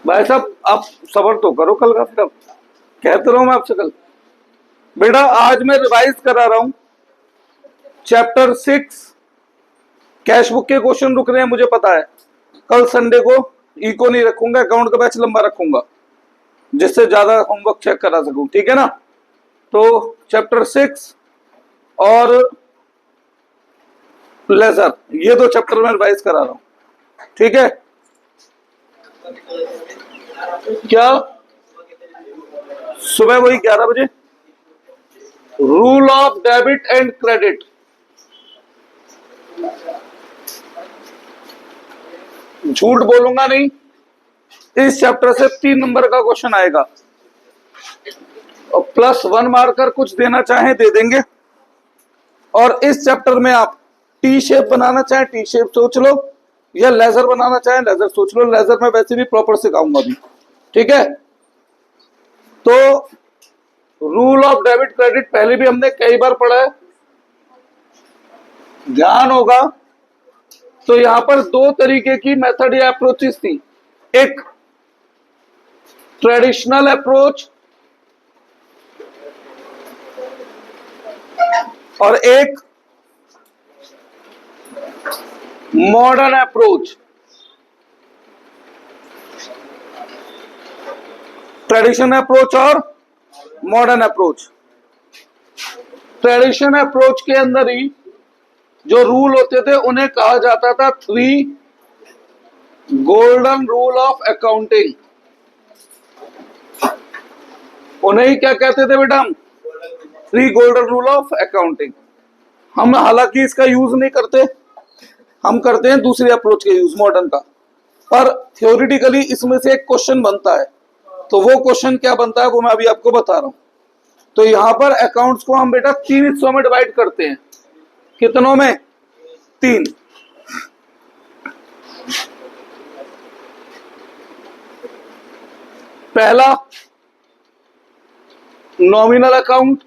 भाई साहब आप सबर तो करो, कल का फिर अब कहते रहो मैं आपसे कल। बेटा आज मैं रिवाइज करा रहा हूं चैप्टर 6। कैश बुक के क्वेश्चन रुक रहे हैं मुझे पता है। कल संडे को इको नहीं रखूंगा, अकाउंट का बैच लंबा रखूंगा जिससे ज्यादा होमवर्क चेक करा सकूं, ठीक है ना। तो चैप्टर 6 और लेजर, ये दो चैप्टर में रिवाइज करा रहा हूं, ठीक है। क्या सुबह वही 11 बजे। Rule of debit and credit, झूठ बोलूंगा नहीं, इस चैप्टर से 3 नंबर का क्वेश्चन आएगा और +1 मार्कर कुछ देना चाहे दे देंगे। और इस चैप्टर में आप टी शेप बनाना चाहे टी शेप सोच लो, या लेजर बनाना चाहे लेजर सोच लो। लेजर में वैसे भी प्रॉपर सिखाऊंगा अभी, ठीक है। तो रूल ऑफ डेबिट क्रेडिट पहले भी हमने कई बार पढ़ा है, ध्यान होगा। तो यहां पर 2 तरीके की मेथड या अप्रोचेस थी, एक ट्रेडिशनल अप्रोच और एक मॉडर्न अप्रोच। ट्रेडिशनल अप्रोच और मॉडर्न अप्रोच। ट्रेडिशनल अप्रोच के अंदर ही जो रूल होते थे उन्हें कहा जाता था 3 गोल्डन रूल ऑफ अकाउंटिंग। उन्हें ही क्या कहते थे बेटा हम? 3 गोल्डन रूल ऑफ अकाउंटिंग। हम हालांकि इसका यूज नहीं करते, हम करते हैं दूसरी अप्रोच का यूज, मॉडर्न का। पर थ्योरेटिकली इसमें से एक क्वेश्चन बनता है, तो वो क्वेश्चन क्या बनता है वो मैं अभी आपको बता रहा हूं। तो यहां पर अकाउंट्स को हम बेटा 3 हिस्सों में डिवाइड करते हैं। कितनों में? 3। पहला नॉमिनल अकाउंट,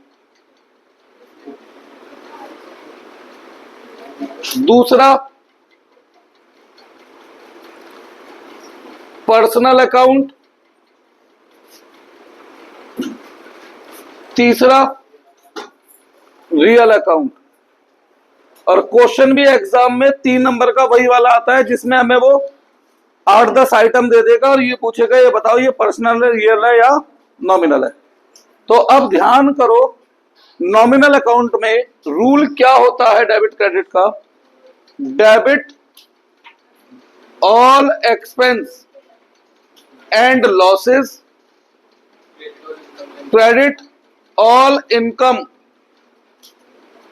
दूसरा पर्सनल अकाउंट, तीसरा रियल अकाउंट। और क्वेश्चन भी एग्जाम में 3 नंबर का वही वाला आता है जिसमें हमें वो 8-10 आइटम दे देगा और ये पूछेगा ये बताओ ये पर्सनल है, रियल है या नॉमिनल है। तो अब ध्यान करो, नॉमिनल अकाउंट में रूल क्या होता है डेबिट क्रेडिट का? Debit all expense and losses, credit all income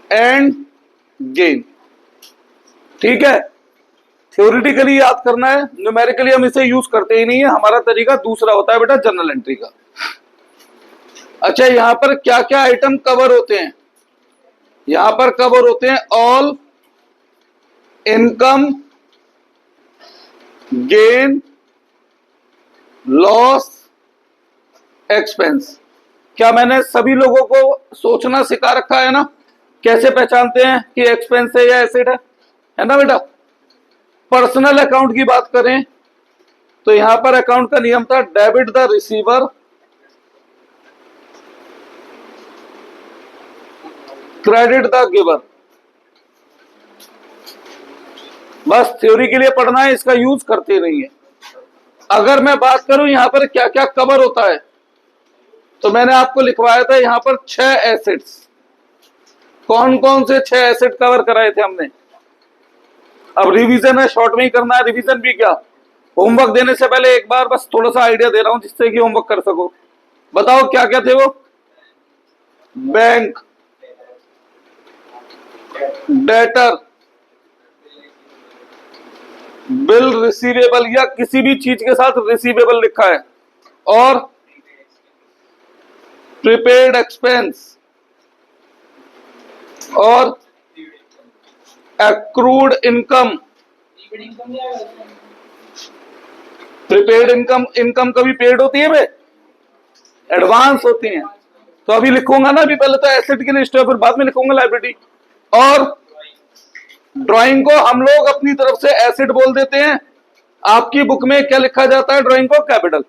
and gain, ठीक है। थ्योरेटिकली याद करना है, न्यूमेरिकली हम इसे यूज करते ही नहीं है। हमारा तरीका दूसरा होता है बेटा, जर्नल एंट्री का। अच्छा, यहां पर क्या क्या आइटम कवर होते हैं? यहां पर कवर होते हैं all income, gain, loss, expense. क्या मैंने सभी लोगों को सोचना सिखा रखा है ना? कैसे पहचानते हैं कि एक्सपेंस है या एसेट है ना बेटा। पर्सनल अकाउंट की बात करें तो यहां पर अकाउंट का नियम था debit the receiver, credit the giver. बस थ्योरी के लिए पढ़ना है, इसका यूज करते नहीं है। अगर मैं बात करूं यहां पर क्या क्या कवर होता है, तो मैंने आपको लिखवाया था यहां पर 6 एसेट्स। कौन कौन से 6 एसेट कवर कराए थे हमने? अब रिवीजन है, शॉर्ट में ही करना है। रिवीजन भी क्या, होमवर्क देने से पहले एक बार बस थोड़ा सा आइडिया दे रहा हूं जिससे कि होमवर्क कर सको। बताओ क्या क्या थे वो? बैंक, डेटर, बिल रिसीवेबल या किसी भी चीज के साथ रिसीवेबल लिखा है, और प्रीपेड एक्सपेंस और accrued income. Prepaid income, income कभी पेड होती है बे, एडवांस होती है। तो अभी लिखूंगा ना, अभी पहले तो एसेट की लिस्ट है, फिर बाद में लिखूंगा लायबिलिटी। और ड्राइंग को हम लोग अपनी तरफ से एसिड बोल देते हैं, आपकी बुक में क्या लिखा जाता है? ड्राइंग को कैपिटल।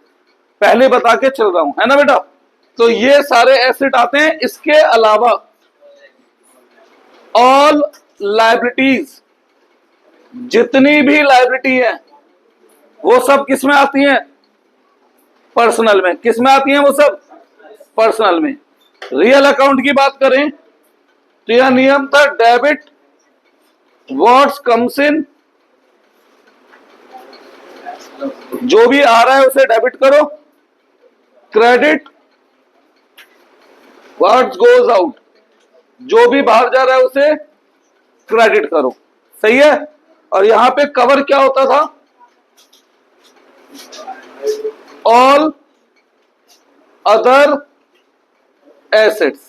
पहले बता के चल रहा हूं, है ना बेटा? तो ये सारे एसिड आते हैं। इसके अलावा ऑल लायबिलिटीज, जितनी भी लायबिलिटी है वो सब किस में आती हैं? पर्सनल में। किस में आती हैं वो सब? पर्सनल में। रियल अकाउंट की बात करें तो यह नियम था, डेबिट व्हाट्स कम्स इन, जो भी आ रहा है उसे डेबिट करो, क्रेडिट व्हाट्स गोज आउट, जो भी बाहर जा रहा है उसे क्रेडिट करो। सही है? और यहां पे कवर क्या होता था? All other assets.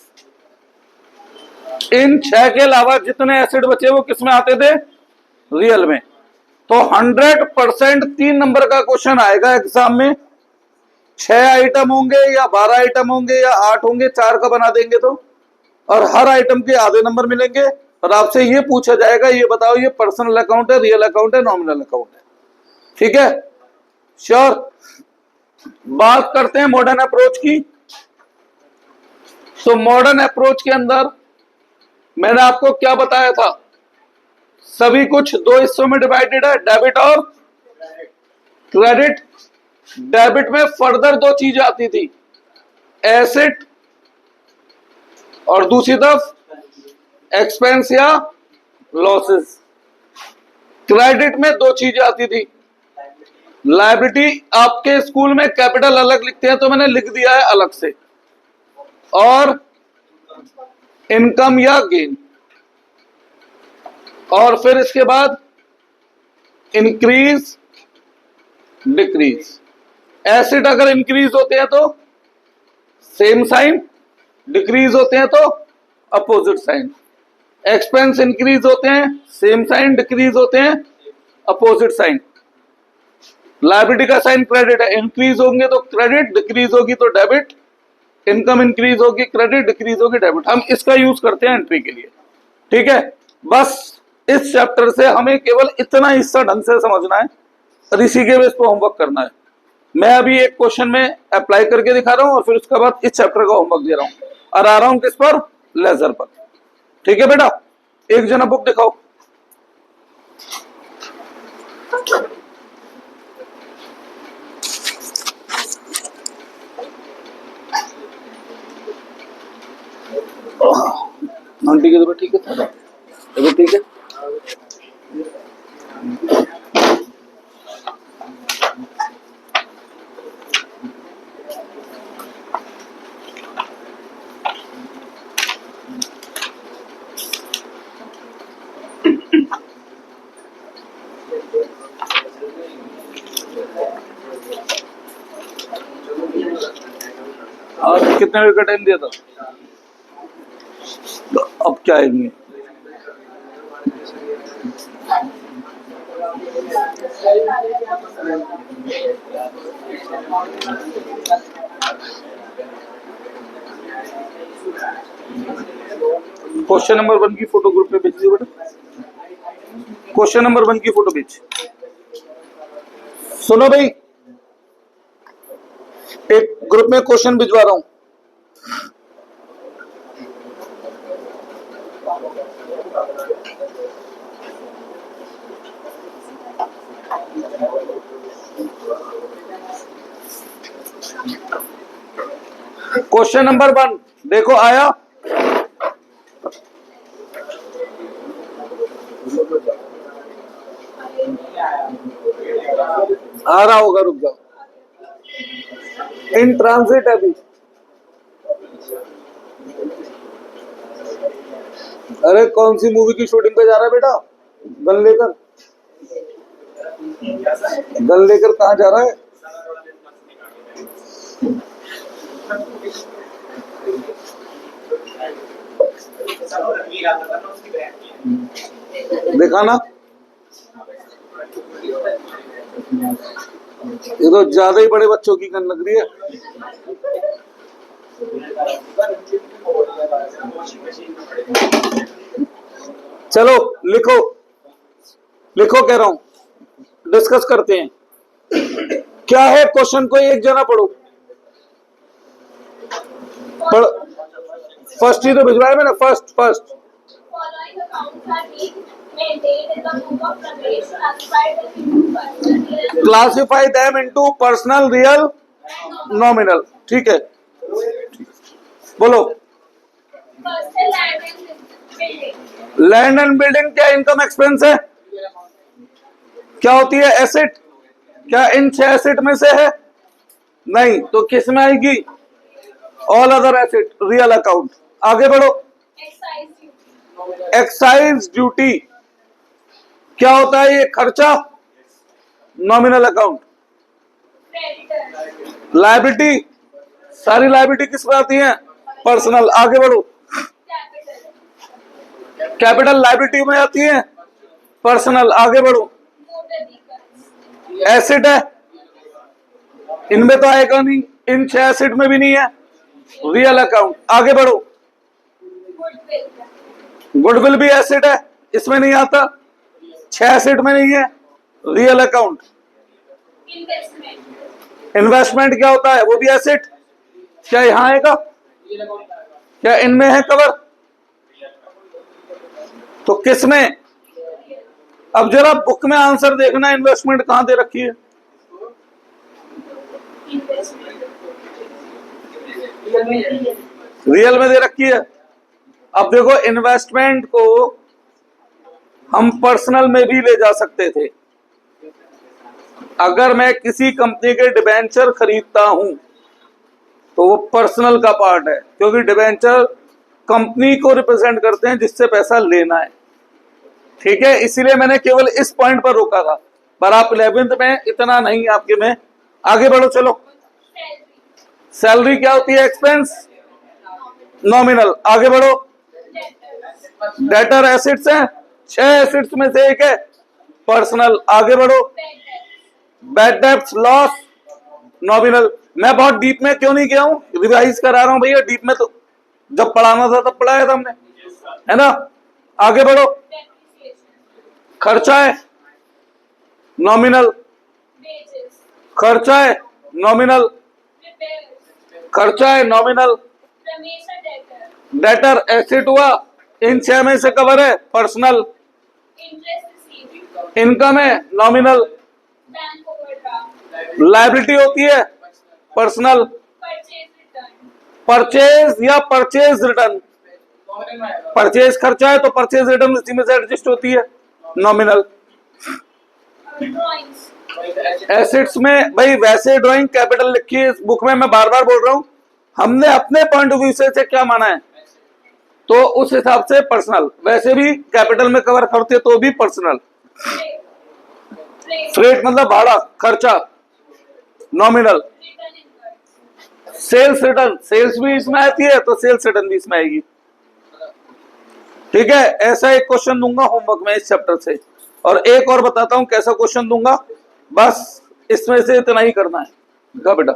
इन 6 के अलावा जितने एसेट बचे वो किस में आते थे? रियल में। तो 100% 3 नंबर का क्वेश्चन आएगा एग्जाम में। 6 आइटम होंगे या 12 आइटम होंगे या 8 होंगे, 4 का बना देंगे तो, और हर आइटम के आधे नंबर मिलेंगे और आपसे ये पूछा जाएगा, ये बताओ ये पर्सनल अकाउंट है, रियल अकाउंट है, नॉमिनल अकाउंट है। ठीक है? श्योर? बात करते हैं मॉडर्न अप्रोच की। तो मॉडर्न अप्रोच के अंदर मैंने आपको क्या बताया था? सभी कुछ 2 हिस्सों में डिवाइडेड है, डेबिट और क्रेडिट। डेबिट में फर्दर 2 चीजें आती थी, एसेट और दूसरी तरफ एक्सपेंस या लॉसेस। क्रेडिट में 2 चीजें आती थी, लायबिलिटी। आपके स्कूल में कैपिटल अलग लिखते हैं तो मैंने लिख दिया है अलग से, और इनकम या गेन। और फिर इसके बाद इंक्रीज डिक्रीज। एसेट अगर इंक्रीज होते हैं तो सेम साइन, डिक्रीज होते हैं तो अपोजिट साइन। एक्सपेंस इंक्रीज होते हैं सेम साइन, डिक्रीज होते हैं अपोजिट साइन। लायबिलिटी का साइन क्रेडिट है, इंक्रीज होंगे तो क्रेडिट, डिक्रीज होगी तो डेबिट। इनकम इंक्रीज होगी क्रेडिट, डिक्रीज होगी डेबिट। हम इसका यूज करते हैं एंट्री के लिए। ठीक है? बस इस चैप्टर से हमें केवल इतना हिस्सा ढंग से समझना है और इसी के बेस पर होमवर्क करना है। मैं अभी एक क्वेश्चन में अप्लाई करके दिखा रहा हूं और फिर उसके बाद इस चैप्टर का होमवर्क दे रहा हूं, और आ रहा हूं किस पर? लेजर पर। ठीक है बेटा? एक जना बुक दिखाओ। ठीक है, ठीक है, ठीक है। आज कितने बजे का टाइम दिया था? अब क्या है? क्वेश्चन नंबर 1 की फोटो ग्रुप पे भेज दीजिए बेटा। क्वेश्चन नंबर 1 की फोटो भेज। सुनो भाई, एक ग्रुप में क्वेश्चन भिजवा रहा हूं। क्वेश्चन नंबर 1 देखो आया। आ रहा होगा, रुक जाओ। इन ट्रांजिट अभी। अरे कौन सी मूवी की शूटिंग पे जा रहा है बेटा? गन लेकर? गन लेकर कहां जा रहा है? देखा ना, ये तो ज्यादा ही बड़े बच्चों की गन लग रही है। चलो लिखो। लिखो, कह रहा हूं, डिस्कस करते हैं। क्या है क्वेश्चन, को एक जना पढ़ो। पढ़, फर्स्ट ही तो भिजवाया मैंने, first first. Classify them into personal, real, nominal. ठीक है, बोलो। लैंड एंड बिल्डिंग क्या इनकम एक्सपेंस है? क्या होती है? एसेट। क्या इन 6 एसेट में से है? नहीं, तो किस में आएगी? All other asset, real account. आगे बढ़ो। एक्साइज ड्यूटी क्या होता है? ये खर्चा, नॉमिनल अकाउंट। लायबिलिटी, सारी लायबिलिटी किस में आती है? पर्सनल। आगे बढ़ो। कैपिटल लायबिलिटी में आती है, पर्सनल। आगे बढ़ो। एसेट है, इनमें तो आएगा नहीं, इन 6 एसेट में भी नहीं है, रियल अकाउंट। आगे बढ़ो। गुडविल भी एसेट है, इसमें नहीं आता, 6 एसेट में नहीं है, रियल अकाउंट। इन्वेस्टमेंट क्या होता है? वो भी एसेट। क्या यहां आएगा? क्या इनमें है कवर? तो किस में? अब जरा बुक में आंसर देखना, इन्वेस्टमेंट कहां दे रखी है? रियल में दे रखी है। अब देखो, इन्वेस्टमेंट को हम पर्सनल में भी ले जा सकते थे। अगर मैं किसी कंपनी के डिबेंचर खरीदता हूं तो वो पर्सनल का पार्ट है, क्योंकि डिबेंचर कंपनी को रिप्रेजेंट करते हैं जिससे पैसा लेना है। ठीक है, इसीलिए मैंने केवल इस पॉइंट पर रोका था, पर आप 11th में इतना नहीं आपके में। आगे बढ़ो, चलो। सैलरी क्या होती है? Expense, nominal. आगे बढ़ो। डेटर एसेट्स हैं, 6 एसेट्स में से एक है, पर्सनल। आगे बढ़ो। Bad debts, loss, nominal. मैं बहुत डीप में क्यों नहीं गया हूं, रिवाइज करा रहा हूं भैया। डीप में तो जब पढ़ाना था तब पढ़ाया था हमने, है ना। आगे बढ़ो। खर्चा है, नॉमिनल। खर्चा है, नॉमिनल। खर्चा है, नॉमिनल। डेटर एसेट हुआ, इन 6 में से कवर है, पर्सनल। इनकम है, नॉमिनल। लायबिलिटी होती है, पर्सनल। परचेज या परचेज रिटर्न, परचेज खर्चा है तो परचेज रिटर्न इसी में से एडजस्ट होती है, नॉमिनल। एसेट्स में भाई वैसे ड्राइंग कैपिटल लिखी है इस बुक में, मैं बार बार बोल रहा हूं, हमने अपने पॉइंट ऑफ व्यू से क्या माना है तो उस हिसाब से पर्सनल। वैसे भी कैपिटल में कवर करते तो भी पर्सनल। फ्रेट मतलब भाड़ा, खर्चा, नॉमिनल। सेल्स रिटर्न, सेल्स भी इसमें आती है तो सेल्स रिटर्न भी इसमें आएगी। ठीक है, ऐसा एक क्वेश्चन दूंगा होमवर्क में इस चैप्टर से, और एक और बताता हूं कैसा क्वेश्चन दूंगा, बस इसमें से इतना ही करना है। गा बेटा।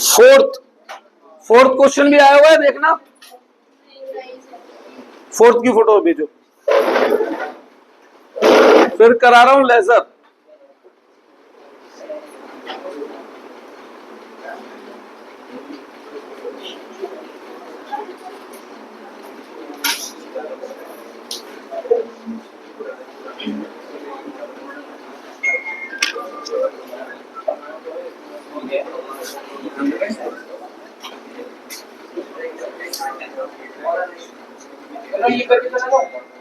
फोर्थ क्वेश्चन भी आया हुआ है, देखना। फोर्थ की फोटो भेजो, फिर करा रहा हूं लेजर।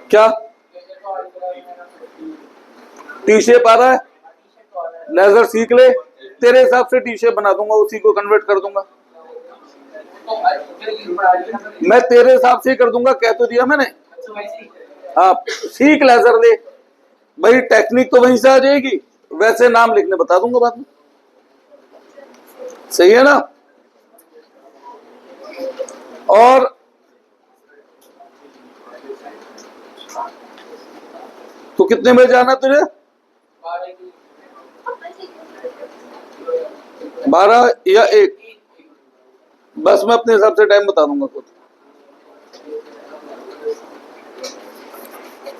क्या टी शेप आ रहा है? लेजर सीख ले, तेरे हिसाब से टी शेप बना दूंगा, उसी को कन्वर्ट कर दूंगा मैं, तेरे हिसाब से ही कर दूंगा, कह तो दिया मैंने। आप सीख लेजर ले भाई, टेक्निक तो वहीं से आ जाएगी, वैसे नाम लिखने बता दूंगा बाद में। सही है ना। और तो कितने बजे जाना तुझे? 12 या 1? बस मैं अपने हिसाब से टाइम बता दूंगा खुद।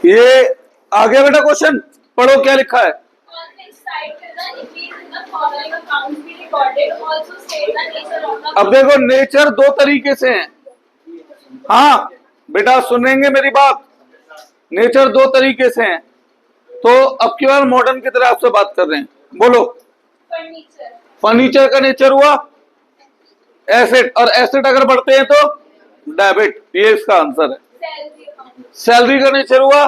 ये आ गया बेटा क्वेश्चन, पढ़ो क्या लिखा है। अब देखो नेचर दो तरीके से है। हाँ बेटा सुनेंगे मेरी बात, नेचर दो तरीके से हैं। तो अब की बार मॉडर्न की तरह आपसे बात कर रहे हैं, बोलो। फर्नीचर का नेचर हुआ एसेट, और एसेट अगर बढ़ते हैं तो डेबिट, ये इसका आंसर है। सैलरी का नेचर हुआ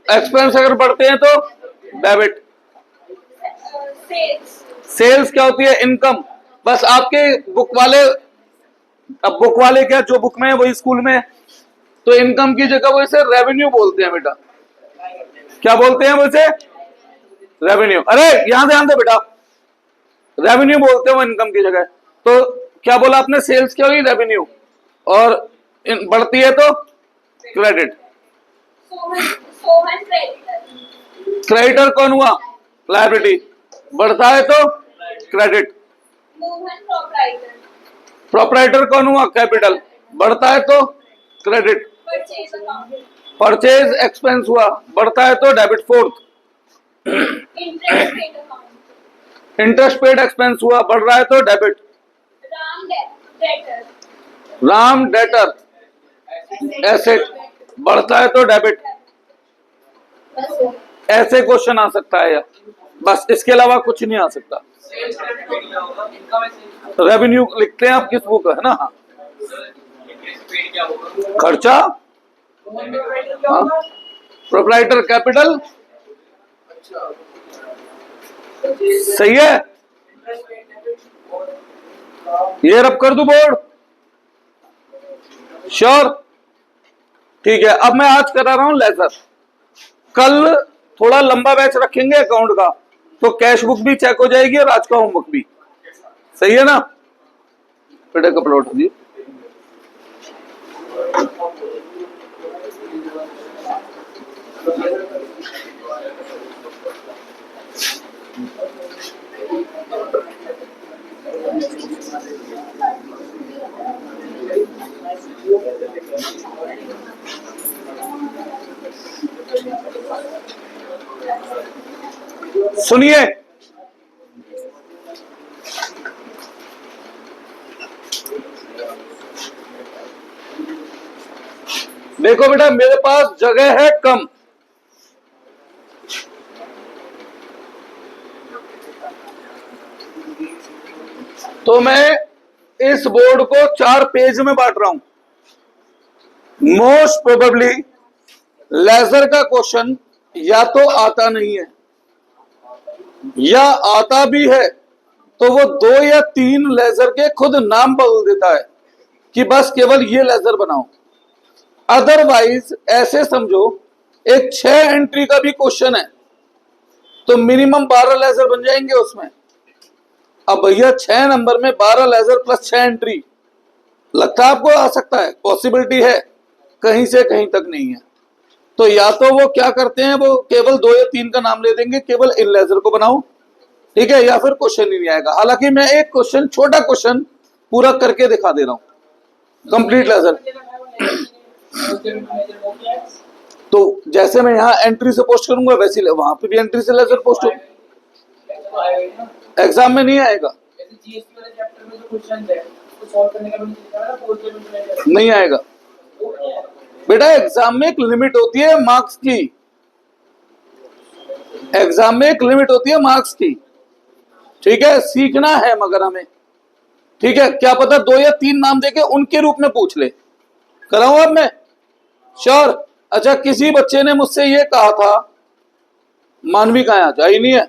एक्सपेंस, अगर बढ़ते हैं तो डेबिट। सेल्स क्या होती है? इनकम। बस आपके बुक वाले, अब बुक वाले क्या, जो बुक में है वही स्कूल में है, तो इनकम की जगह वो इसे रेवेन्यू बोलते हैं बेटा। क्या बोलते हैं वो इसे? रेवेन्यू। अरे यहां ध्यान दे बेटा, रेवेन्यू बोलते हो इनकम की जगह। तो क्या बोला आपने? सेल्स क्या हुई? रेवेन्यू। और बढ़ती है तो क्रेडिट। क्रेडिटर कौन हुआ? लायबिलिटी। बढ़ता है तो क्रेडिट। प्रोप्राइटर कौन हुआ? कैपिटल। बढ़ता है तो क्रेडिट। परचेज एक्सपेंस हुआ, बढ़ता है तो debit. Fourth interest paid expense हुआ, बढ़ रहा है तो डेबिट। राम डेटर एसेट, बढ़ता है तो डेबिट। ऐसे क्वेश्चन आ सकता है यार, बस इसके अलावा कुछ नहीं आ सकता। रेवेन्यू लिखते हैं आप किस बुक है ना? हाँ। खर्चा, प्रोप्राइटर कैपिटल, सही है। ये रब कर दूं बोर्ड? श्योर? ठीक है। अब मैं आज करा रहा हूं लेजर, कल थोड़ा लंबा बैच रखेंगे अकाउंट का, तो कैश बुक भी चेक हो जाएगी और आज का होमवर्क भी। सही है ना बेटा? कपड़ा उठा दिए। सुनिए, देखो बेटा मेरे पास जगह है कम, तो मैं इस बोर्ड को 4 पेज में बांट रहा हूं। मोस्ट प्रोबेबली लेजर का क्वेश्चन या तो आता नहीं है, या आता भी है तो वो 2 या 3 लेजर के खुद नाम बदल देता है कि बस केवल ये लेजर बनाओ। अदरवाइज ऐसे समझो एक 6 एंट्री का भी क्वेश्चन है तो मिनिमम 12 लेजर बन जाएंगे उसमें। अब भैया 6 नंबर में 12 लेजर प्लस 6 एंट्री, लगता है आपको आ सकता है? पॉसिबिलिटी है, कहीं से कहीं तक नहीं है। तो या तो वो क्या करते हैं, वो केवल 2 या 3 का नाम ले देंगे, केवल इन लेजर को बनाओ, ठीक है, या फिर क्वेश्चन ही नहीं आएगा। हालांकि मैं एक क्वेश्चन, छोटा क्वेश्चन पूरा करके दिखा दे रहा हूं, कंप्लीट लेजर। तो जैसे मैं यहाँ एंट्री से पोस्ट करूंगा वैसे वहां पे भी एंट्री से लेजर पोस्ट होगा। एग्जाम में नहीं आएगा, नहीं आएगा बेटा। एग्जाम में एक लिमिट होती है मार्क्स की, एग्जाम में एक लिमिट होती है मार्क्स की, ठीक है। सीखना है मगर हमें, ठीक है। क्या पता 2 या 3 नाम देके उनके रूप में पूछ ले, कराऊं अब मैं? श्योर? अच्छा, किसी बच्चे ने मुझसे ये कहा था, मानवी का यहाँ जा ही नहीं है,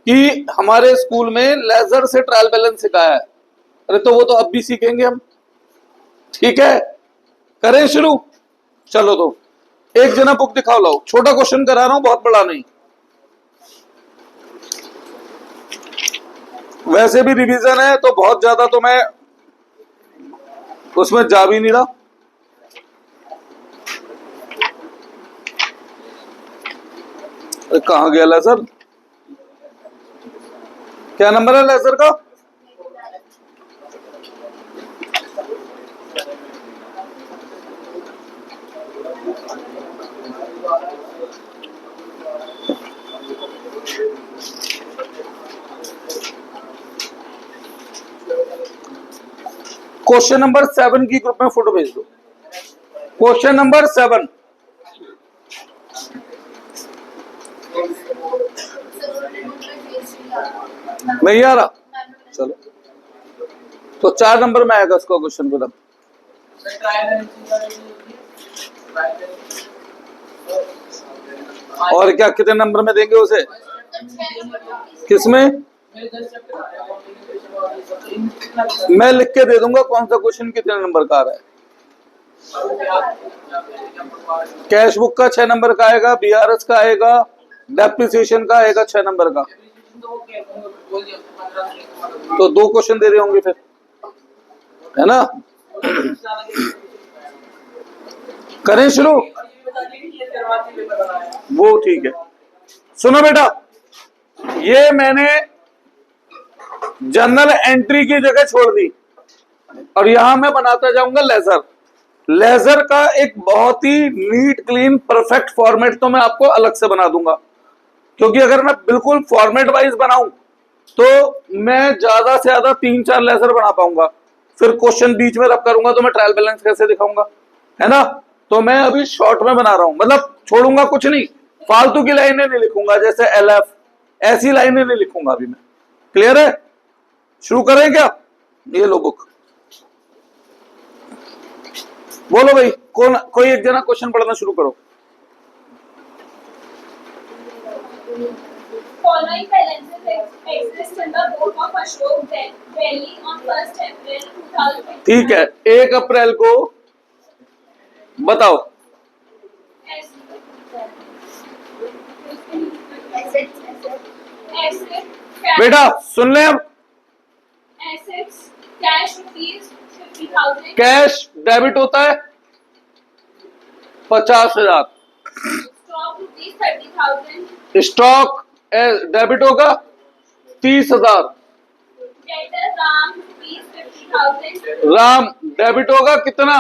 कि हमारे स्कूल में लेजर से ट्रायल बैलेंस सिखाया है। अरे तो वो तो अब भी सीखेंगे हम, ठीक है। करें शुरू? चलो तो एक जना बुक दिखाओ, लाओ। छोटा क्वेश्चन करा रहा हूं, बहुत बड़ा नहीं। वैसे भी रिवीजन है तो बहुत ज्यादा तो मैं उसमें जा भी नहीं रहा। कहाँ गया लेजर? क्या नंबर है लेजर का? क्वेश्चन नंबर 7 की ग्रुप में फोटो भेज दो। Question number 7। नहीं आ रहा? चलो, तो 4 नंबर में आएगा इसका क्वेश्चन फिर। अब और क्या कितने नंबर में देंगे उसे? किसमें? मैं लिख के दे दूंगा कौन सा क्वेश्चन कितने नंबर का आ रहा है। कैश बुक का 6 नंबर का आएगा, बीआरएस का आएगा, डेप्रिसिएशन का आएगा 6 नंबर का। तो 2 क्वेश्चन दे रहे होंगे फिर, है ना? करें शुरू? वो ठीक है। सुनो बेटा, ये मैंने जर्नल एंट्री की जगह छोड़ दी और यहां मैं बनाता जाऊंगा लेजर। लेजर का एक बहुत ही नीट क्लीन परफेक्ट फॉर्मेट तो मैं आपको अलग से बना दूंगा, क्योंकि अगर मैं बिल्कुल फॉर्मेट वाइज बनाऊं तो मैं ज्यादा से ज्यादा 3-4 लेजर बना पाऊंगा। फिर क्वेश्चन बीच में रब करूंगा तो मैं ट्रायल बैलेंस कैसे दिखाऊंगा, है ना? तो मैं अभी शॉर्ट में बना रहा हूं, मतलब छोड़ूंगा कुछ नहीं, फालतू की लाइनें नहीं लिखूंगा, जैसे LF ऐसी लाइनें नहीं लिखूंगा अभी मैं। क्लियर है? शुरू करें क्या? ये लो बुक, बोलो भाई, कोई एक जना क्वेश्चन पढ़ना शुरू करो। Following balances exist in the book of Ashok Delhi on 1st April 2015. ठीक है, 1 अप्रैल को बताओ। बेटा सुन ले, अब Assets cash rupees 50,000. Cash debit होता है 50,000, Stock rupees 30,000. स्टॉक डेबिट होगा 30,000, Debtor Ram rupees 50,000. Ram debit होगा कितना?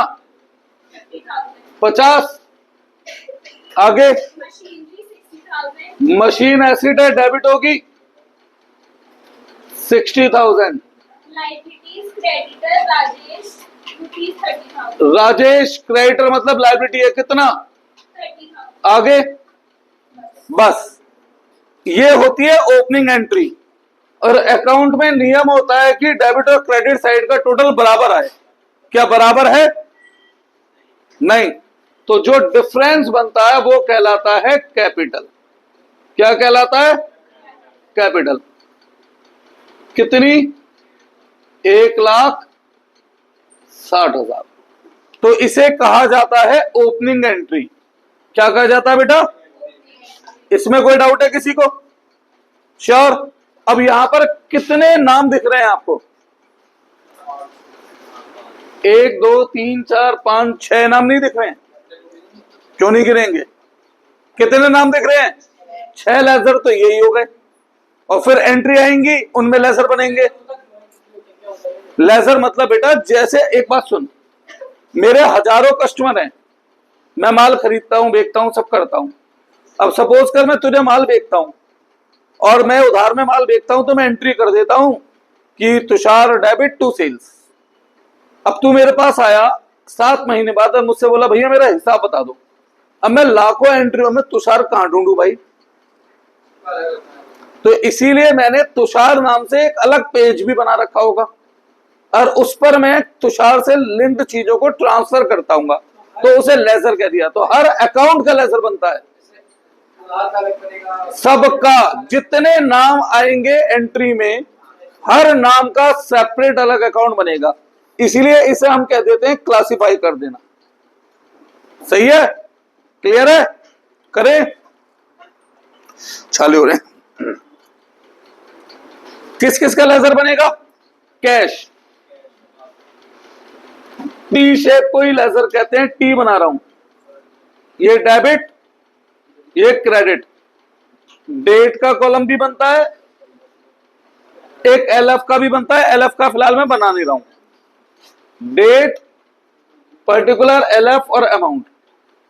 50,000. 50। आगे Machinery 60,000. मशीन एसिड है, डेबिट होगी 60,000। Liabilities creditor Rajesh rupees 30,000. Rajesh creditor मतलब लाइबिलिटी है कितना? 30,000. आगे बस, ये होती है ओपनिंग एंट्री। और अकाउंट में नियम होता है कि डेबिट और क्रेडिट साइड का टोटल बराबर आए। क्या बराबर है? नहीं, तो जो डिफरेंस बनता है वो कहलाता है कैपिटल। क्या कहलाता है? कैपिटल। कितनी? 1,60,000। तो इसे कहा जाता है ओपनिंग एंट्री। क्या कहा जाता है बेटा? इसमें कोई डाउट है किसी को? श्योर? अब यहां पर कितने नाम दिख रहे हैं आपको? 1 2 3 4 5 6 नाम नहीं दिख रहे हैं? क्यों नहीं गिरेंगे? कितने नाम दिख रहे हैं? 6 लेजर तो यही हो गए, और फिर एंट्री आएंगी उनमें लेजर बनेंगे। लेजर मतलब बेटा, जैसे एक बात सुन, मेरे हजारों कस्टमर हैं, मैं माल खरीदता हूं, बेचता हूं, सब करता हूं। अब सपोज कर मैं तुझे माल बेचता हूं और मैं उधार में माल बेचता हूं, तो मैं एंट्री कर देता हूं कि तुषार डेबिट टू सेल्स। अब तू मेरे पास आया 7 महीने बाद और मुझसे बोला भैया मेरा हिसाब बता दो। अब मैं लाखों एंट्रियों में तुषार कहां ढूंढूं भाई? तो इसीलिए मैंने तुषार नाम से एक अलग पेज भी बना रखा होगा और उस पर मैं तुषार से लिंक्ड चीजों को ट्रांसफर करता हूँ, तो उसे लेजर कह दिया। तो हर अकाउंट का लेजर बनता है, सबका जितने नाम आएंगे एंट्री में, हर नाम का सेपरेट अलग अकाउंट बनेगा। इसीलिए इसे हम कह देते हैं क्लासिफाई कर देना। सही है? क्लियर है? करें? चालू हो रहे हैं। किस किस का लेजर बनेगा? कैश। टी शेप को ही लेजर कहते हैं, टी बना रहा हूं। ये डेबिट, ये क्रेडिट। डेट का कॉलम भी बनता है, एक एलएफ का भी बनता है। एलएफ का फिलहाल मैं बना नहीं रहा हूं। डेट, पर्टिकुलर, एलएफ और अमाउंट,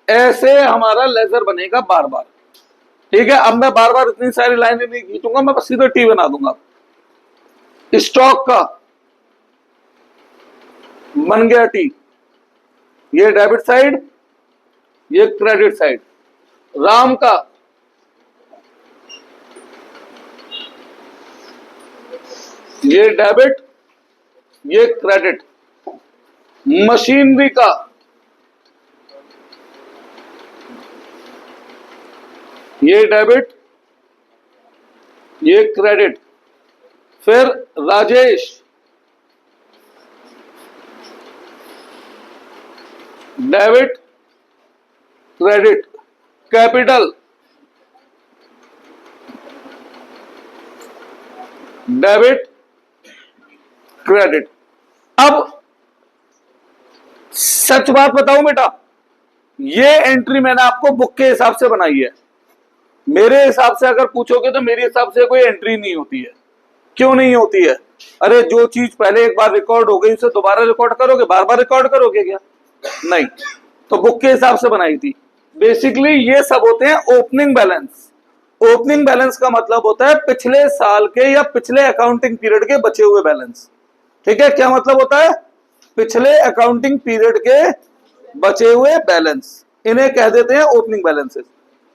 ऐसे हमारा लेजर बनेगा बार बार। ठीक है, अब मैं बार बार इतनी सारी लाइनें नहीं खींचूंगा, मैं बस सीधे टी बना दूंगा। स्टॉक का बन गया टी, ये डेबिट साइड, ये क्रेडिट साइड। राम का ये डेबिट, ये क्रेडिट। मशीनरी का ये डेबिट, ये क्रेडिट। फिर Rajesh, debit, credit. Capital, debit, credit. अब सच बात बताऊं बेटा, ये एंट्री मैंने आपको बुक के हिसाब से बनाई है। मेरे हिसाब से अगर पूछोगे तो मेरे हिसाब से कोई एंट्री नहीं होती है। क्यों नहीं होती है? अरे जो चीज पहले एक बार रिकॉर्ड हो गई उसे दोबारा रिकॉर्ड करोगे, बार बार रिकॉर्ड करोगे क्या? नहीं, तो बुक के हिसाब से बनाई थी। बेसिकली ये सब होते हैं ओपनिंग बैलेंस। ओपनिंग बैलेंस का मतलब होता है पिछले साल के या पिछले अकाउंटिंग पीरियड के बचे हुए बैलेंस। ठीक है, क्या मतलब होता है? पिछले अकाउंटिंग पीरियड के बचे हुए बैलेंस, इन्हें कह देते हैं ओपनिंग बैलेंसेस।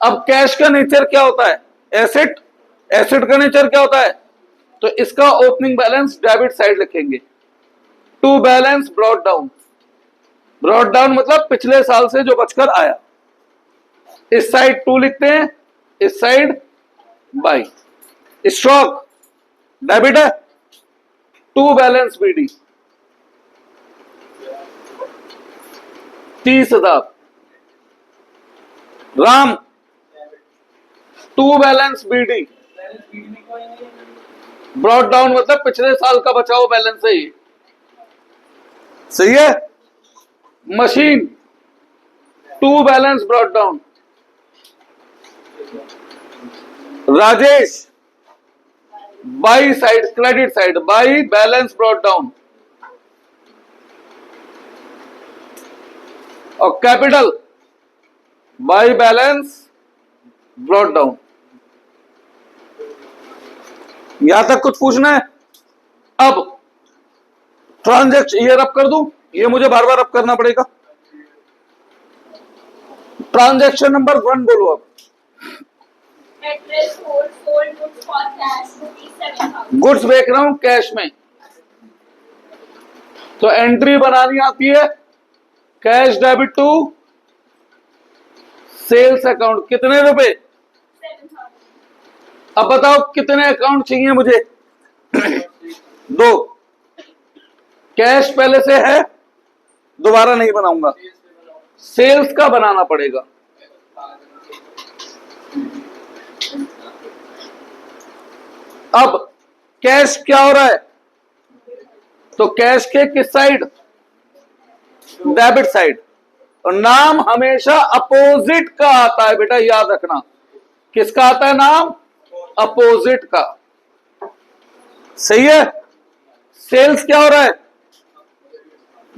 अब कैश का नेचर क्या होता है? एसेट। एसेट का नेचर क्या होता है? तो इसका ओपनिंग बैलेंस डेबिट साइड लिखेंगे। To balance brought down. Brought down मतलब पिछले साल से जो बचकर आया। इस साइड टू लिखते हैं, इस साइड बाई। स्टॉक डेबिट है, to balance BD 30,000। Ram, to balance BD. Brought down मतलब पिछले साल का बचा हुआ बैलेंस है ये। सही है। Machine, to balance brought down. Rajesh, by side, credit side, by balance brought down. और capital, by balance brought down. यहां तक कुछ पूछना है? अब ट्रांजैक्शन ये रब कर दूं, ये मुझे बार बार रब करना पड़ेगा। ट्रांजैक्शन नंबर 1 बोलो अब। Address sold goods for cash ₹7,000. Goods बेच रहा हूं कैश में, तो एंट्री बनानी आती है cash debit to sales account. कितने रुपए? 7,000. अब बताओ कितने अकाउंट चाहिए मुझे? 2। कैश पहले से है, दोबारा नहीं बनाऊंगा, सेल्स का बनाना पड़ेगा। अब कैश क्या हो रहा है? तो कैश के किस साइड? Debit side. और नाम हमेशा अपोजिट का आता है बेटा, याद रखना। किसका आता है नाम? अपोजिट का। सही है। सेल्स क्या हो रहा है?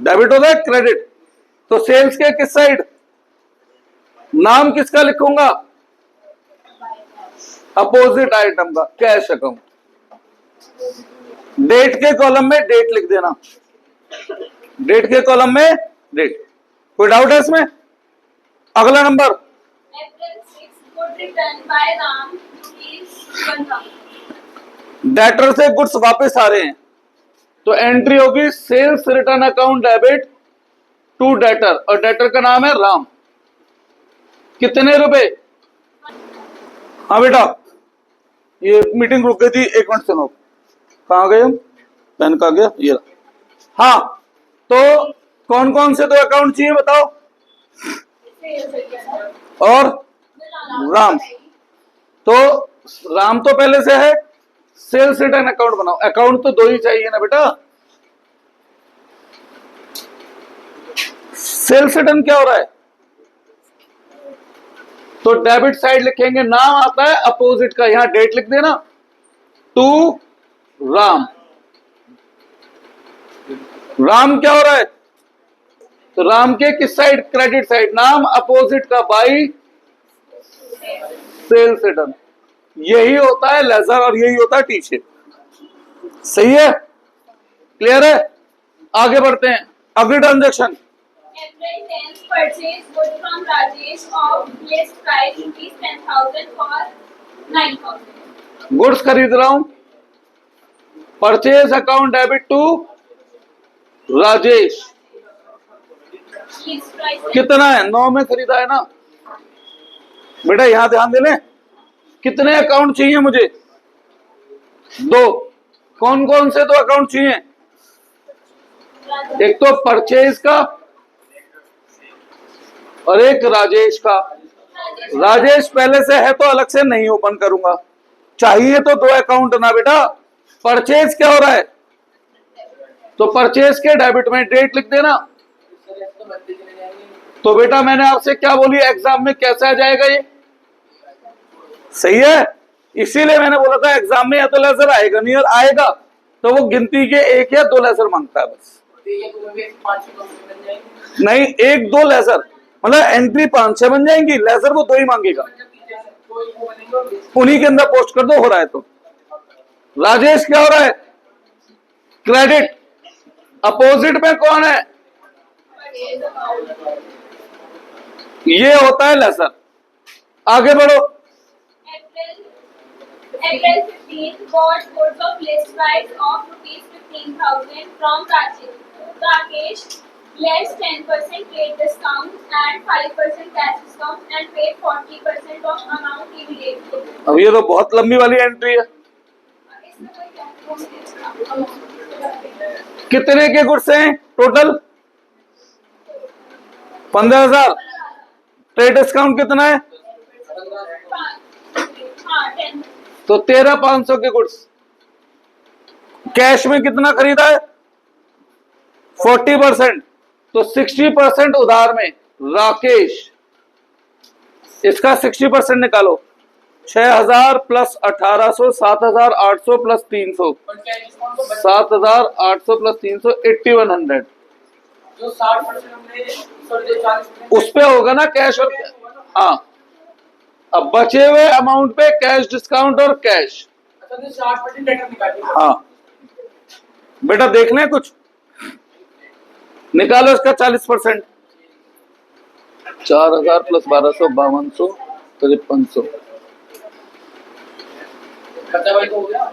डेबिट हो रहा है, क्रेडिट। तो सेल्स के किस साइड? नाम किसका लिखूंगा? अपोजिट आइटम का, कैश अकाउंट। डेट के कॉलम में डेट लिख देना, डेट के कॉलम में डेट। कोई डाउट है इसमें? अगला number, April 6, good return by Ram ₹1,000. Debtor से गुड्स वापस आ रहे हैं, तो एंट्री होगी sales return account debit to debtor, और डेटर का नाम है राम। कितने रुपए? हाँ बेटा, ये मीटिंग रुक गई थी, 1 मिनट सुनो। कहाँ गए हम? पेन कहाँ गया? ये रहा। हाँ, तो कौन कौन से 2 अकाउंट चाहिए बताओ? और राम। तो राम तो पहले से है, सेल्स रिटर्न अकाउंट बनाओ। अकाउंट तो 2 ही चाहिए ना बेटा। सेल्स रिटर्न क्या हो रहा है? तो डेबिट साइड लिखेंगे, नाम आता है अपोजिट का, यहां डेट लिख देना, टू राम। राम क्या हो रहा है, तो राम के किस साइड, क्रेडिट साइड, नाम अपोजिट का, बाई सेल से डन। यही होता है लेजर और यही होता है टीचे। सही है, क्लियर है। आगे बढ़ते हैं, अगली transaction. April 10th purchase goods from Rajesh of list price rupees 10,000 for 9,000. Goods खरीद रहा हूं, purchase account debit to Rajesh. List price कितना है, 9 में खरीदा है ना बेटा, यहां ध्यान दे लें। कितने अकाउंट चाहिए मुझे, 2। कौन कौन से 2 अकाउंट चाहिए, एक तो परचेज का और एक राजेश का। राजेश पहले से है तो अलग से नहीं ओपन करूंगा, चाहिए तो 2 अकाउंट ना बेटा। परचेज क्या हो रहा है, तो परचेज के डेबिट में डेट लिख देना। तो बेटा मैंने आपसे क्या बोली, एग्जाम में कैसे आ जाएगा ये, सही है। इसीलिए मैंने बोला था एग्जाम में या तो लेजर आएगा, नहीं आएगा तो वो गिनती के 1 या 2 लेजर मांगता है बस। नहीं, 1-2 लेजर, मतलब एंट्री 5-6 बन जाएंगी, लेजर वो 2 ही मांगेगा, उन्हीं के अंदर पोस्ट कर दो, हो रहा है तो। राजेश क्या हो रहा है, क्रेडिट, अपोजिट में कौन है, ये होता है लेजर। आगे बढ़ो। April 15th bought goods of list price of rupees 15,000 from Rakesh, less 10% trade discount and 5% cash discount and paid 40% of amount immediately. अब ये तो बहुत लंबी वाली एंट्री है। इसमें कोई क्या कितने के गुड्स हैं टोटल, 15,000। ट्रेड डिस्काउंट कितना है, हाँ 10 तो 13,500 के गुड्स। कैश में कितना खरीदा है, 40%, तो 60% उधार में। राकेश, इसका 60% निकालो, 6,000 प्लस 1,800, 7,800 प्लस 300, 7,800 प्लस 300, 8,100। जो 60% हमने सॉरी 40% उस पे होगा ना कैश और, हाँ। अब बचे हुए अमाउंट पे कैश डिस्काउंट और कैश, अच्छा तो 60% डेटा निकालिए। हाँ बेटा देख लें कुछ, निकालो इसका 40%। 4,000 प्लस 1,200, 5,200, 5,300। खर्चा भाई तो हो गया।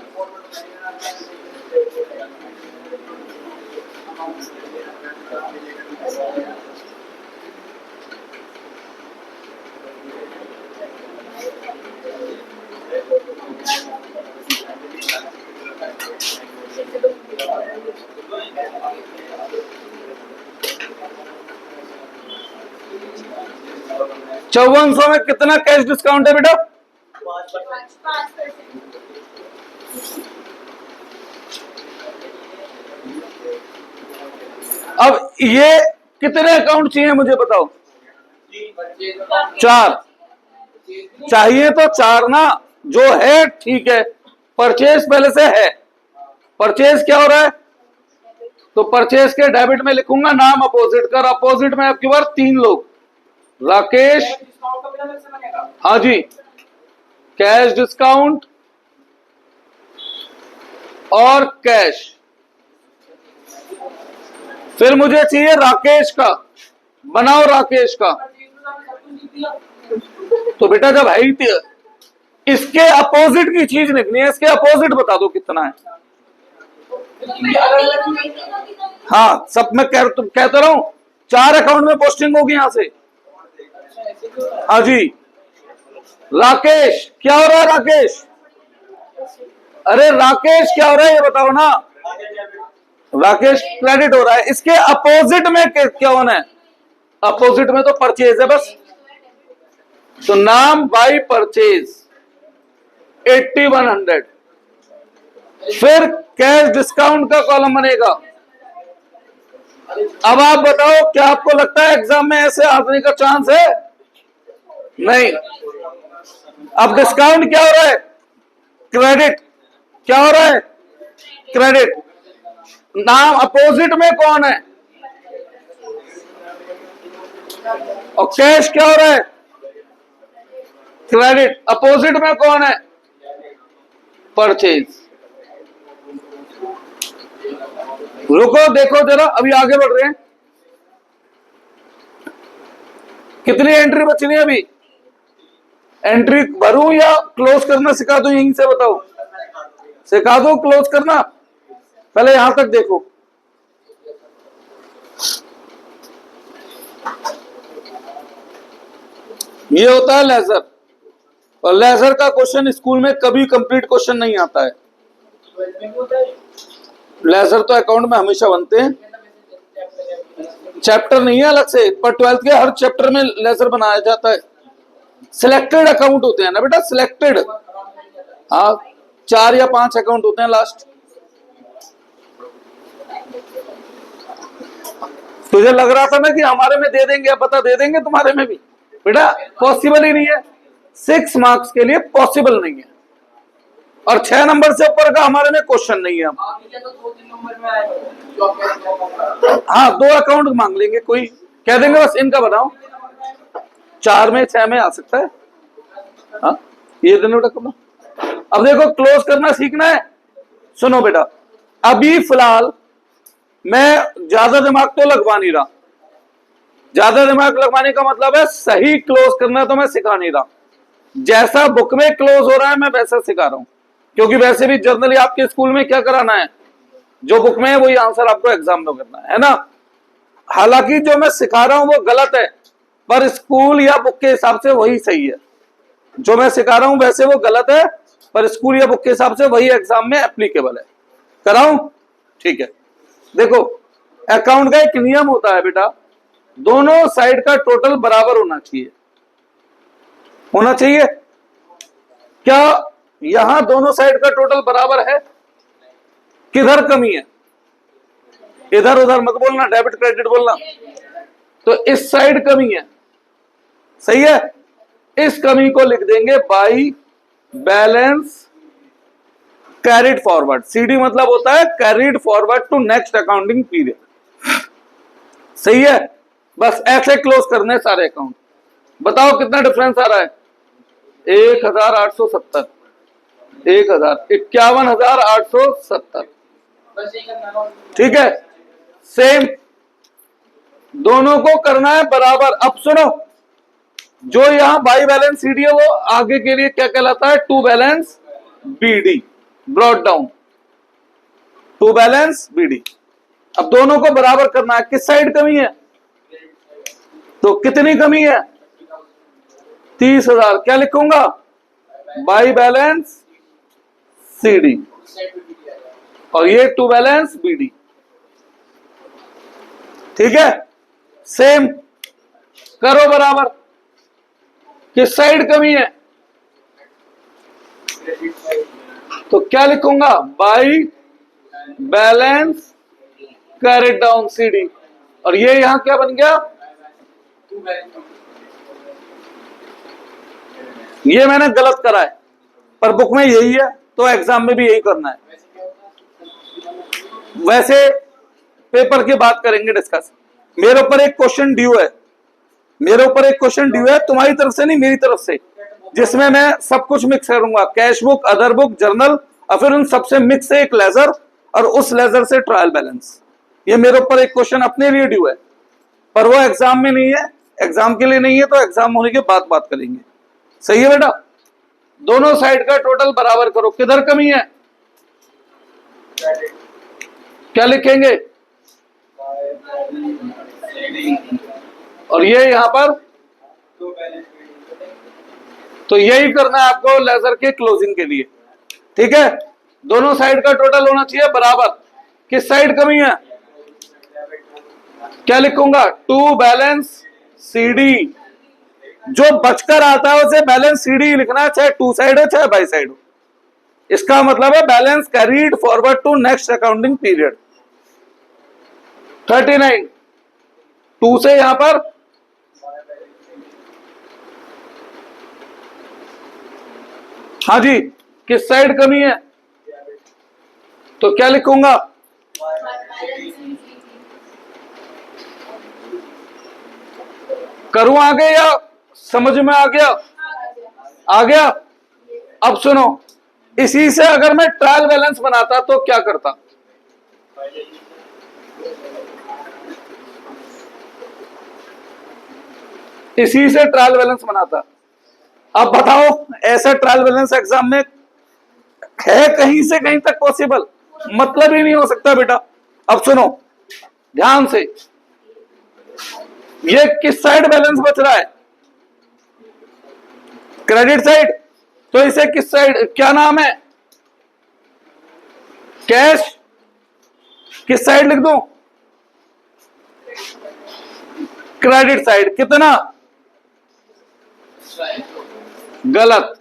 5400 में कितना कैश डिस्काउंट है बेटा, 5%। अब ये कितने अकाउंट चाहिए मुझे बताओ, 4 चाहिए तो 4 ना, जो है ठीक है। परचेज पहले से है, परचेज क्या हो रहा है, तो परचेज के डेबिट में लिखूंगा नाम अपोजिट कर, अपोजिट में आपकी बार 3 लोग, राकेश, डिस्काउंट का बिना अलग से लगेगा। हाँ जी, कैश डिस्काउंट और कैश। फिर मुझे चाहिए राकेश का, बनाओ राकेश का। तो बेटा जब है ही इसके अपोजिट की चीज लिखनी है, इसके अपोजिट बता दो कितना है। हाँ सब मैं कहता रहा हूं, 4 अकाउंट में पोस्टिंग होगी यहां से। हाँ जी, राकेश क्या हो रहा है, राकेश, अरे राकेश क्या हो रहा है ये बताओ ना। राकेश क्रेडिट हो रहा है, इसके अपोजिट में क्या होना है, अपोजिट में तो परचेज है बस, तो नाम बाई परचेज 8,100। फिर कैश डिस्काउंट का कॉलम बनेगा। अब आप बताओ क्या आपको लगता है एग्जाम में ऐसे आने का चांस है, नहीं। अब डिस्काउंट क्या हो रहा है? क्रेडिट। क्या हो रहा है? क्रेडिट। नाम अपोजिट में कौन है? और कैश क्या हो रहा है? क्रेडिट। अपोजिट में कौन है? परचेज। रुको, देखो जरा, अभी आगे बढ़ रहे हैं। कितनी एंट्री बची है अभी? एंट्री भरूं या क्लोज करना सिखा दूं? यहीं से बताओ। सिखा दो क्लोज करना? पहले यहां तक देखो। ये होता है लेजर, और लेजर का क्वेश्चन स्कूल में कभी कंप्लीट क्वेश्चन नहीं आता है। लेजर तो अकाउंट में हमेशा बनते हैं, चैप्टर नहीं है अलग से, पर 12th के हर चैप्टर में लेजर बनाया जाता है। सिलेक्टेड अकाउंट होते हैं ना बेटा, सिलेक्टेड। हाँ, 4 या 5 अकाउंट होते हैं लास्ट। तुझे लग रहा था ना कि हमारे में दे देंगे, अब बता दे देंगे तुम्हारे में भी? बेटा पॉसिबल ही नहीं है, 6 मार्क्स के लिए पॉसिबल नहीं है, और 6 नंबर से ऊपर का हमारे में क्वेश्चन नहीं है। हाँ, 2 अकाउंट मांग लेंगे, कोई कह देंगे बस इनका बनाओ, 4 में 6 में आ सकता है। हाँ, ये दोनों बेटा। अब देखो, क्लोज करना सीखना है। सुनो बेटा, अभी फिलहाल मैं ज्यादा दिमाग तो लगवा नहीं रहा। ज्यादा दिमाग लगवाने का मतलब है सही क्लोज करना तो मैं सिखा नहीं रहा। जैसा बुक में क्लोज हो रहा है मैं वैसा सिखा रहा हूं, क्योंकि वैसे भी जनरली आपके स्कूल में क्या कराना है, जो बुक में है वही आंसर आपको एग्जाम में करना है ना। हालांकि जो मैं सिखा रहा हूं वो गलत है, पर स्कूल या बुक के हिसाब से वही सही है। जो मैं सिखा रहा हूं वैसे वो गलत है, पर स्कूल या बुक के हिसाब से वही एग्जाम में एप्लीकेबल है। कराऊं? ठीक है। देखो, अकाउंट का एक नियम होता है बेटा, दोनों साइड का टोटल बराबर होना चाहिए। होना चाहिए। क्या यहां दोनों साइड का टोटल बराबर है? किधर कमी है? इधर उधर मत बोलना, डेबिट क्रेडिट बोलना। तो इस साइड कमी है, सही है। इस कमी को लिख देंगे by balance carried forward. CD मतलब होता है carried forward to next accounting period, सही है। बस ऐसे क्लोज करने सारे अकाउंट। बताओ कितना डिफरेंस आ रहा है? 1870, 51,870। ठीक है, सेम दोनों को करना है बराबर। अब सुनो, जो यहां बाई बैलेंस सीडी है वो आगे के लिए क्या कहलाता है? To balance BD, brought down to balance BD. अब दोनों को बराबर करना है। किस साइड कमी है? तो कितनी कमी है? 30,000। क्या लिखूंगा? बाई बैलेंस सीडी, और ये टू बैलेंस बीडी। ठीक है, सेम करो बराबर। किस साइड कमी है? तो क्या लिखूंगा? By balance carried down CD, और ये यहां क्या बन गया? ये मैंने गलत करा है, पर बुक में यही है, तो एग्जाम में भी यही करना है। वैसे पेपर की बात करेंगे डिस्कस। मेरे ऊपर एक क्वेश्चन ड्यू है, तुम्हारी तरफ से नहीं, मेरी तरफ से, जिसमें मैं सब कुछ मिक्स करूंगा, cash book, other book, journal, और फिर उन सबसे मिक्स है एक लेजर, और उस लेजर से ट्रायल बैलेंस। ये मेरे ऊपर एक क्वेश्चन अपने लिए ड्यू है, पर वो एग्जाम में नहीं है, एग्जाम के लिए नहीं है, तो एग्जाम होने के बाद बात करेंगे। सही है बेटा? दोनों साइड का टोटल बराबर करो। किधर कमी है? क्या लिखेंगे? और ये यहां पर, तो यही करना है आपको लेजर के क्लोजिंग के लिए। ठीक है, दोनों साइड का टोटल होना चाहिए बराबर। किस साइड कमी है? क्या लिखूंगा? To balance CD. जो बचकर आता है उसे बैलेंस सीडी लिखना है, चाहे टू साइड हो चाहे बाई साइड हो। इसका मतलब है balance carried forward to next accounting period. 39 to से यहां पर हाँ जी, किस साइड कमी है? तो क्या लिखूंगा? करूं आगे या समझ में आ गया? आ गया। अब सुनो, इसी से अगर मैं ट्रायल बैलेंस बनाता तो क्या करता? इसी से ट्रायल बैलेंस बनाता। अब बताओ, ऐसा ट्रायल बैलेंस एग्जाम में है कहीं से कहीं तक पॉसिबल? मतलब ही नहीं हो सकता बेटा। अब सुनो ध्यान से, ये किस साइड बैलेंस बच रहा है? Credit side. तो इसे किस साइड, क्या नाम है? कैश। किस साइड लिख दूं? Credit side. कितना? गलत,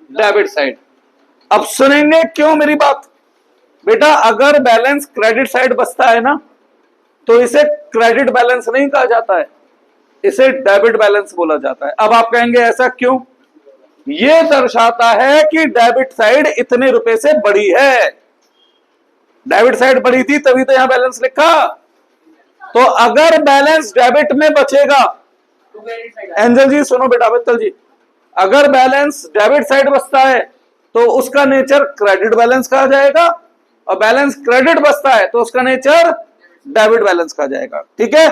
डेबिट साइड। अब सुनेंगे क्यों मेरी बात? बेटा अगर बैलेंस क्रेडिट साइड बचता है ना, तो इसे क्रेडिट बैलेंस नहीं कहा जाता है, इसे डेबिट बैलेंस बोला जाता है। अब आप कहेंगे ऐसा क्यों? यह दर्शाता है कि डेबिट साइड इतने रुपए से बड़ी है। डेबिट साइड बड़ी थी तभी तो यहां बैलेंस लिखा। तो अगर बैलेंस डेबिट में बचेगा, एंजल जी सुनो बेटा, मित्तल जी, अगर बैलेंस डेबिट साइड बचता है तो उसका नेचर क्रेडिट बैलेंस कहा जाएगा, और बैलेंस क्रेडिट बचता है तो उसका नेचर डेबिट बैलेंस कहा जाएगा। ठीक है,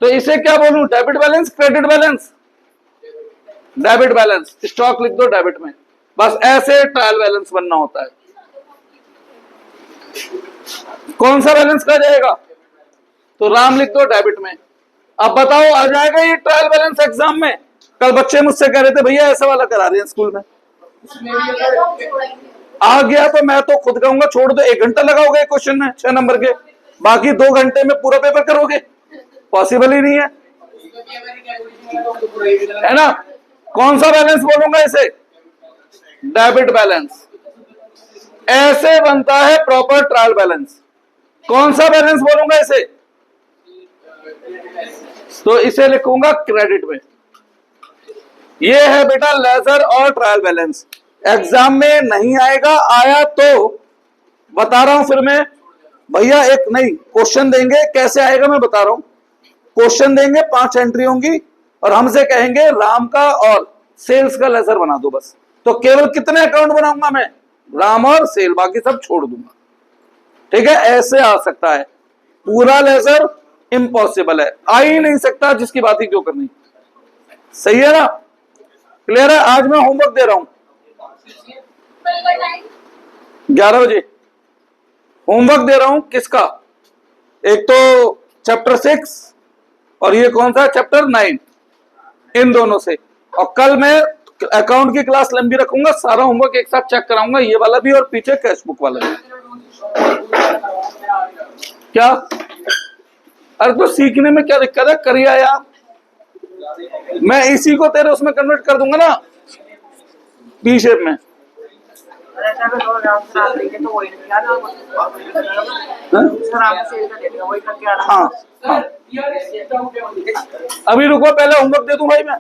तो इसे क्या बोलूं? Debit balance, credit balance? Debit balance. Stock लिख दो डेबिट में। बस ऐसे ट्रायल बैलेंस बनना होता है। कौन सा बैलेंस कहा जाएगा? तो राम लिख दो डेबिट में। अब बताओ आ जाएगा ये ट्रायल बैलेंस एग्जाम में? कल बच्चे मुझसे कह रहे थे भैया ऐसा वाला करा रहे हैं स्कूल में। आ गया तो मैं तो खुद कहूंगा छोड़ दो, 1 घंटा लगाओगे क्वेश्चन में 6 नंबर के, बाकी 2 घंटे में पूरा पेपर करोगे? पॉसिबल ही नहीं है, है ना? कौन सा बैलेंस बोलूंगा इसे? Debit balance. ऐसे बनता है प्रॉपर ट्रायल बैलेंस। कौन सा बैलेंस बोलूंगा इसे? तो इसे लिखूंगा क्रेडिट में। ये है बेटा लेजर और ट्रायल बैलेंस। एग्जाम में नहीं आएगा, आया तो बता रहा हूं फिर मैं भैया, एक नहीं क्वेश्चन देंगे, कैसे आएगा मैं बता रहा हूं। क्वेश्चन देंगे, 5 एंट्री होंगी और हमसे कहेंगे राम का और सेल्स का लेजर बना दो बस। तो केवल कितने अकाउंट बनाऊंगा मैं? राम और सेल, बाकी सब छोड़ दूंगा। ठीक है, ऐसे आ सकता है। पूरा लेजर इम्पॉसिबल है, आ ही नहीं सकता, जिसकी बात ही क्यों करनी। सही है ना? क्लियर है? आज मैं होमवर्क दे रहा हूं 11 बजे। होमवर्क दे रहा हूं किसका? एक तो चैप्टर 6 और ये कौन सा चैप्टर 9, इन दोनों से। और कल मैं अकाउंट की क्लास लंबी रखूंगा, सारा होमवर्क एक साथ चेक कराऊंगा, ये वाला भी और पीछे कैश बुक वाला भी। क्या? अरे तो सीखने में क्या दिक्कत है? करिया यार, मैं इसी को तेरे उसमें कन्वर्ट कर दूंगा ना, बी शेप में। हाँ हाँ, अभी रुको, पहले होमवर्क दे दूं भाई मैं।